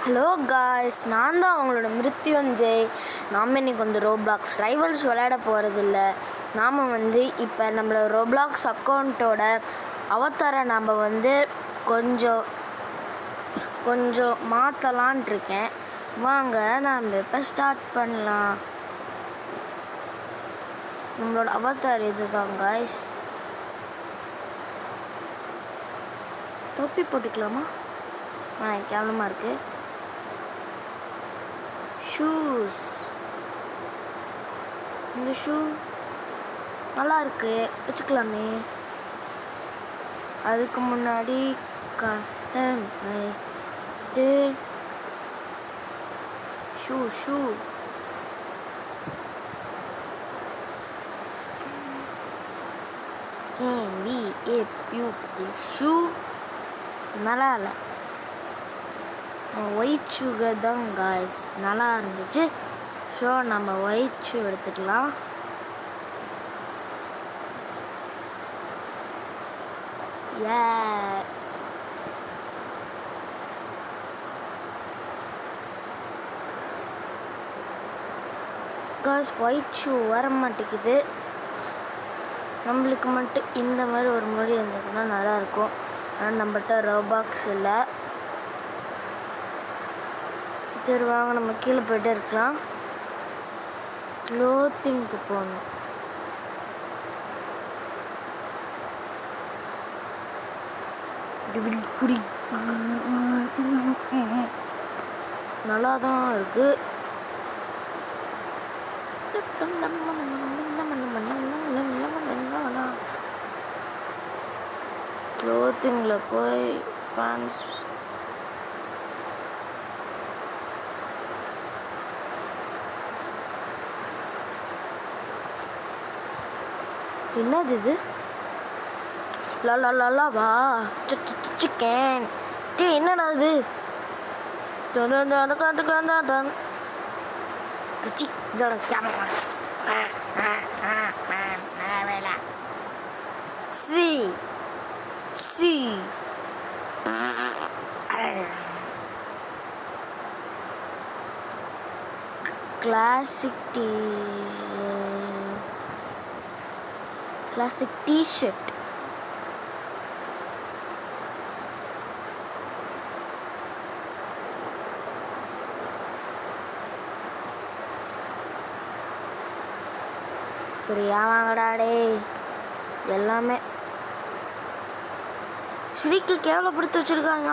Hello guys, நான் தான் அவங்களோட மிருத்யுஞ்சய். நாம் இன்றைக்கி ரோப்ளாக்ஸ் ரைவல்ஸ் விளையாட போகிறதில்ல. நாம் இப்போ நம்மளோட ரோப்ளாக்ஸ் அக்கௌண்ட்டோட அவதாரை நாம் கொஞ்சம் மாற்றலான் இருக்கேன். வாங்க நாம் இப்போ ஸ்டார்ட் பண்ணலாம். நம்மளோட அவதார் இது தான் காய்ஸ். தொப்பி போட்டுக்கலாமா? கேவலமாக இருக்குது. ஷூஸ், இந்த ஷூ நல்லா இருக்கு, வச்சுக்கலாமே. அதுக்கு முன்னாடி ஷூ ஷூ ஷூ நல்லா இல்லை. ஒயிட் ஷூகர் தான் காய்ஸ், நல்லா இருந்துச்சு. ஸோ நம்ம ஒயிட் ஷூ எடுத்துக்கலாம். எஸ், காய்ஸ் ஒயிட் ஷூ வர மாட்டேங்குது. நம்மளுக்கு மட்டும் இந்த மாதிரி ஒரு முறை இருந்துச்சுன்னா நல்லாயிருக்கும். ஆனால் நம்மகிட்ட ரோபாக்ஸ் இல்லை. சரி வாங்க, நம்ம கீழே போய்ட்டே இருக்கலாம். க்ளோத்திங்க்கு போகணும். குடி நல்லா தான் இருக்கு. க்ளோத்திங்கில் போய் பேண்ட்ஸ் என்னது இது? வா சிக்கன். என்னடா இது? Classic T-shirt. பிரியா வாங்கடாடே. எல்லாமே ஸ்ரீக்கு கேவலப்படுத்தி வச்சிருக்காங்க.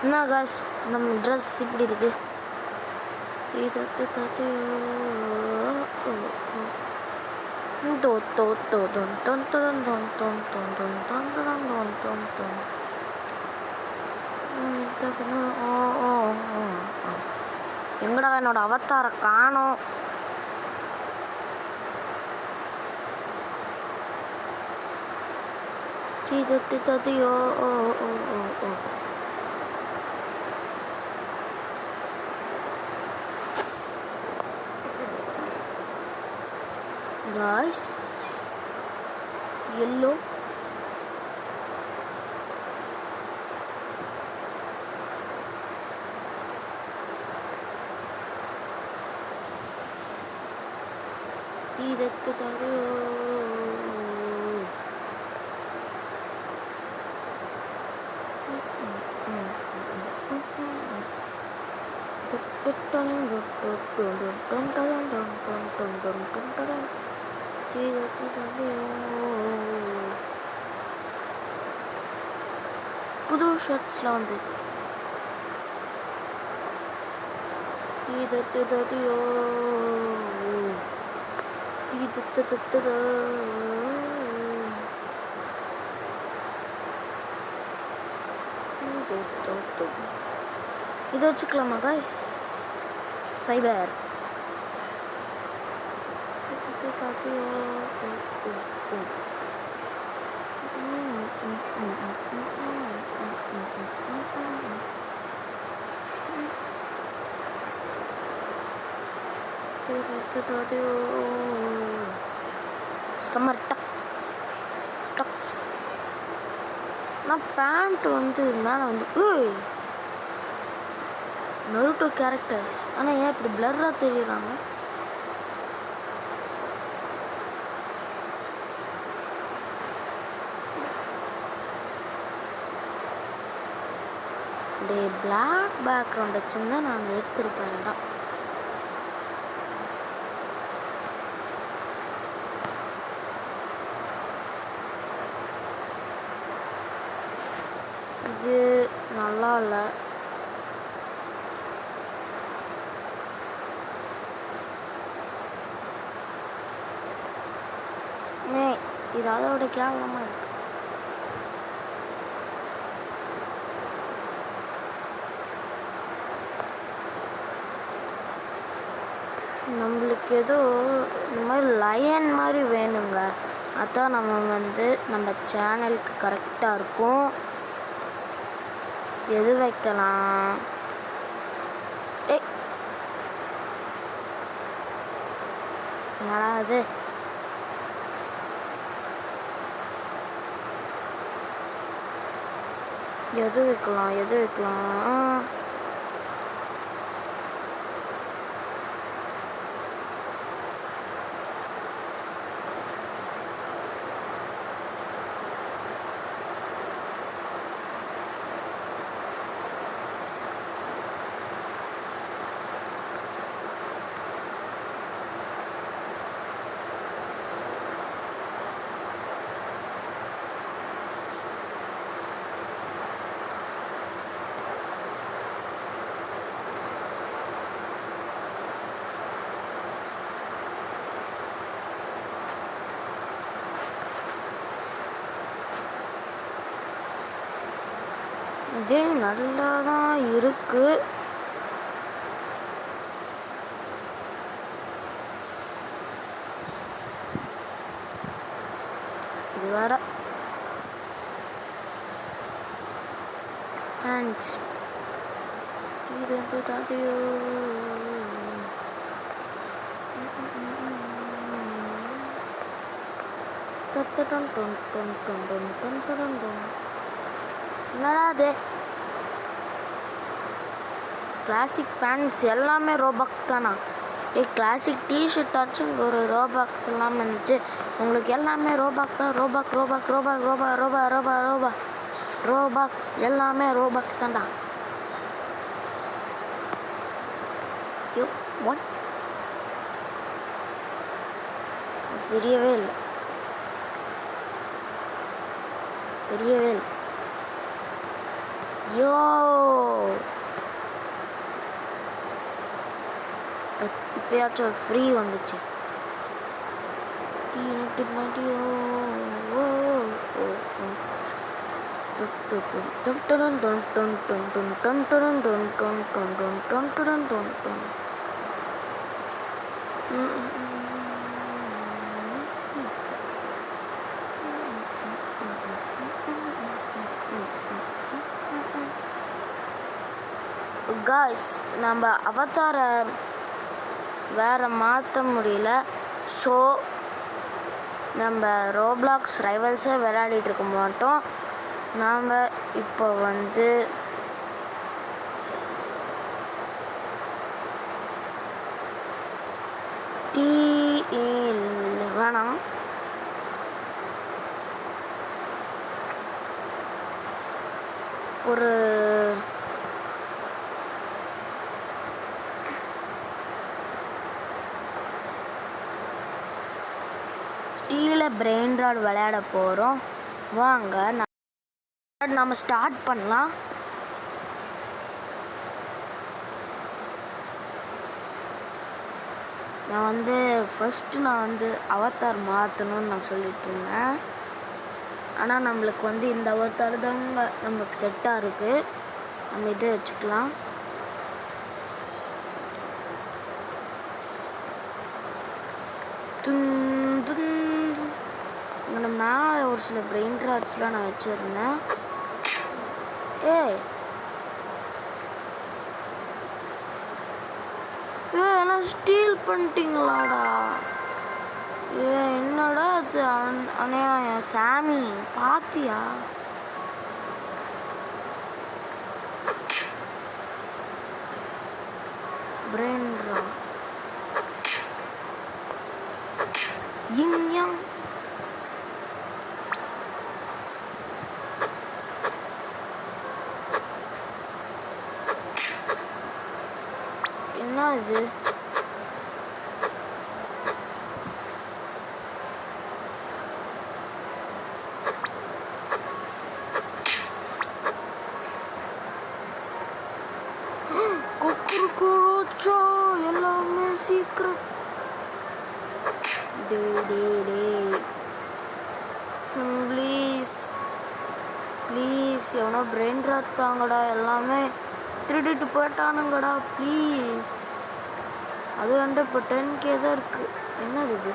என்ன காஸ், நம்ம ட்ரெஸ் இப்படி இருக்கு. எங்கடா என்னோட அவதார காணோம். Guys, yellow. புது ஷர்ட்ஸ்லாம் வந்து இது வச்சுக்கலாமா காய்ஸ்? சைபர் சம்மர் டக்ஸ். நான் பேண்ட் வந்து மேலே வந்து நருட்டோ கேரக்டர்ஸ். ஆனால் ஏன் இப்படி பிளர்ராக தெரியுறாங்க? பிளாக் பேக்ரவுண்ட் வச்சுருந்தா நான் அதை எடுத்துருப்பேன். இடம் இது நல்லா இல்லை. இது அதோட கேவலமாக இருக்கு. நம்மளுக்கு ஏதோ இந்த மாதிரி லயன் மாதிரி வேணுங்க. அதான் நம்ம வந்து நம்ம சேனலுக்கு கரெக்டாக இருக்கும். எது வைக்கலாம்? என்னடா அது? எது வைக்கலாம்? இதே நல்லா தான் இருக்கு. இது வேற பேண்ட்ஸ் தாதியோ. என்னடா அது? கிளாசிக் பேண்ட்ஸ் எல்லாமே ரோபாக்ஸ் தானா? கிளாசிக் டிஷர்ட் ஆச்சும் இங்கே ஒரு ரோபாக்ஸ் எல்லாமே இருந்துச்சு. உங்களுக்கு எல்லாமே ரோபாக்ஸ் தான். ரோபாக்ஸ் எல்லாமே ரோபாக்ஸ் தான்டா. யோ வாட்? தெரியவே இல்லை. யோ இப்பயாச்சும் ஒரு ஃப்ரீ வந்துச்சு. காய்ஸ், நம்ம அவதாரை வேறு மாற்ற முடியல. ஸோ நம்ம ரோப்ளாக்ஸ் ரைவல்ஸை விளையாடிட்டு இருக்க மாட்டோம். நாம் இப்போ வந்து வேணாம், ஒரு ஸ்டீல பிரெயின் ராட் விளையாட போகிறோம். வாங்க நம்ம ஸ்டார்ட் பண்ணலாம். நான் வந்து ஃபஸ்ட்டு நான் வந்து அவதார் மாற்றணும்னு நான் சொல்லிட்டு இருந்தேன். ஆனால் நம்மளுக்கு வந்து இந்த அவதார் தாங்க நம்மளுக்கு செட்டாக இருக்குது. நம்ம இதை வச்சுக்கலாம். நான் ஒரு சில பிரெயின் ராட்ஸ்லாம் நான் வச்சுருந்தேன். எல்லாம் ஸ்டீல் பண்ணிட்டீங்களாடா? என்னடா அது அநியாயம். சாமி பாத்தியா? பிரெயின் ராட் யிங் யங். என்ன இது? குக்குருக்குரோச்சா எல்லாமே சீக்கிரம். ப்ளீஸ் ப்ளீஸ் எவனோ பிரெயின் ராட் தாங்கடா. எல்லாமே திருடிட்டு போயிட்டானுங்கடா ப்ளீஸ். அது வந்து இப்போ 10K தான் இருக்குது. என்னது இது?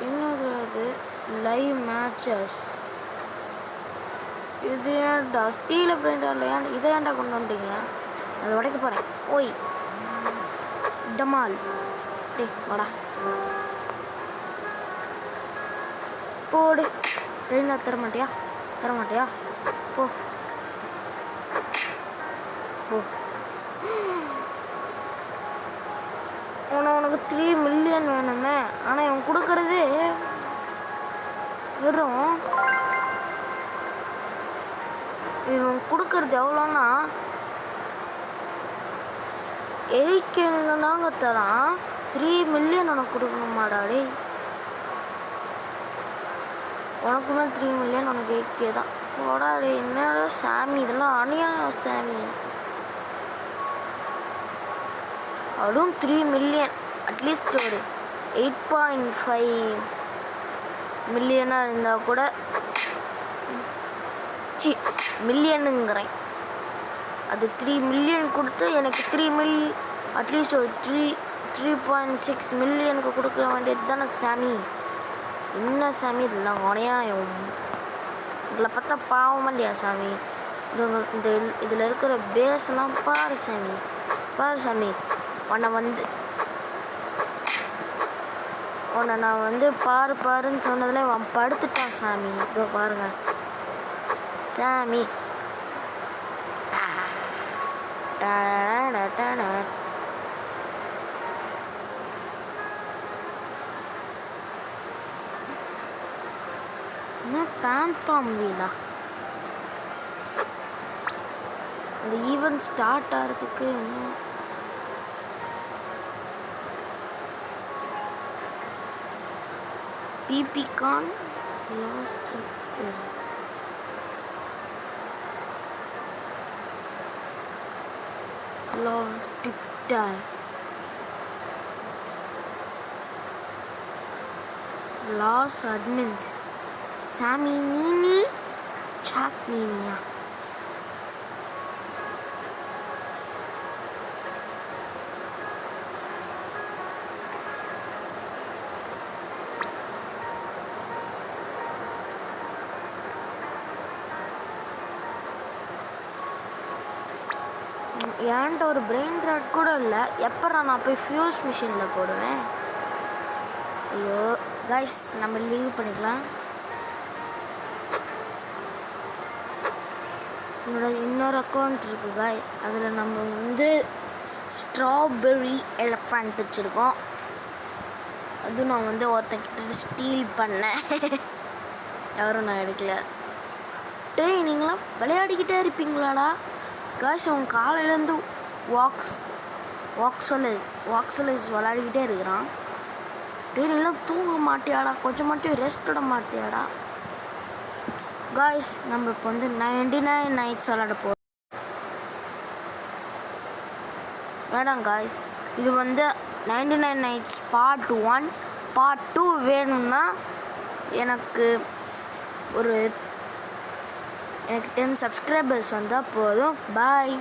என்னது அது? Live matches. இது ஏன்டா ஸ்டீல பிரெயின் ராட்ல இதை ஏன்டா கொண்டு வந்துட்டீங்க? அதை உடைக்க போகிறேன். ஓய் டமால் வாடா போடு. பிரெயின் ராட் தரமாட்டியா? போ போ. உனக்கு 3 மில்லியன் வேணுமே. ஆனால் இவன் கொடுக்கறது வெறும் எவ்வளோன்னா 8K தாங்க தரான். 3 மில்லியன் உனக்கு கொடுக்கணுமாடாடி? உனக்குமே 3 மில்லியன், உனக்கு 8K தான். போடாடி. என்னடா சாமி இதெல்லாம் அநியாயம் சாமி. அதுவும் 3 மில்லியன். அட்லீஸ்ட் ஒரு 8.5 மில்லியனாக இருந்தால் கூட மில்லியனுங்கிறேன். அது 3 மில்லியன் கொடுத்து எனக்கு அட்லீஸ்ட் ஒரு 3.6 மில்லியனுக்கு கொடுக்க வேண்டியது தானே சாமி. என்ன சாமி இதெல்லாம் அநியாயம். இதில் பார்த்தா பாவம் இல்லையா சாமி? இதில் இருக்கிற பேஸெல்லாம் பாரு சாமி. உன்னை நான் வந்து பாருன்னு சொன்னதில் அவன் படுத்துட்டான் சாமி. இதோ பாருங்க சாமி. என்ன பேந்தாம் வீலா? அந்த ஈவெண்ட் ஸ்டார்ட் ஆகிறதுக்கு என்ன பிபிகான் லாஸ்ட் லாஸ் அட்மின்ஸ் சாமி நீனி சாக் நீனியா? ஏன்ட்ட ஒரு பிரெயின் ராட் கூட இல்லை. எப்போ நான் போய் ஃபியூஸ் மிஷினில் போடுவேன்? ஐயோ கைஸ், நம்ம லீவ் பண்ணிக்கலாம். என்னோட இன்னொரு அக்கௌண்ட் இருக்குது காய். அதில் நம்ம வந்து ஸ்ட்ராபெரி எலஃபண்ட் வச்சுருக்கோம். அதுவும் நான் வந்து ஒருத்தக்கிட்ட ஸ்டீல் பண்ணேன். யாரும் நான் எடுக்கல. டேய் நீங்களாம் விளையாடிக்கிட்டே இருப்பீங்களாடா காய்ஸ்? அவன் காலையிலேருந்து வாக்ஸோலைஸ் விளையாடிக்கிட்டே இருக்கிறான். டேய் நீலாம் தூங்க மாட்டியாடா? கொஞ்சம் மட்டும் ரெஸ்ட் விட மாட்டியாடா? காய்ஸ் நம்ம இப்போ வந்து 99 நைட்ஸ் விளாட போகிறோம். வேணாம் காய்ஸ், இது வந்து 99 நைட்ஸ் பார்ட் 1. பார்ட் 2 வேணும்னா எனக்கு 10 சப்ஸ்கிரைபர்ஸ் வந்தால் போதும். பாய்.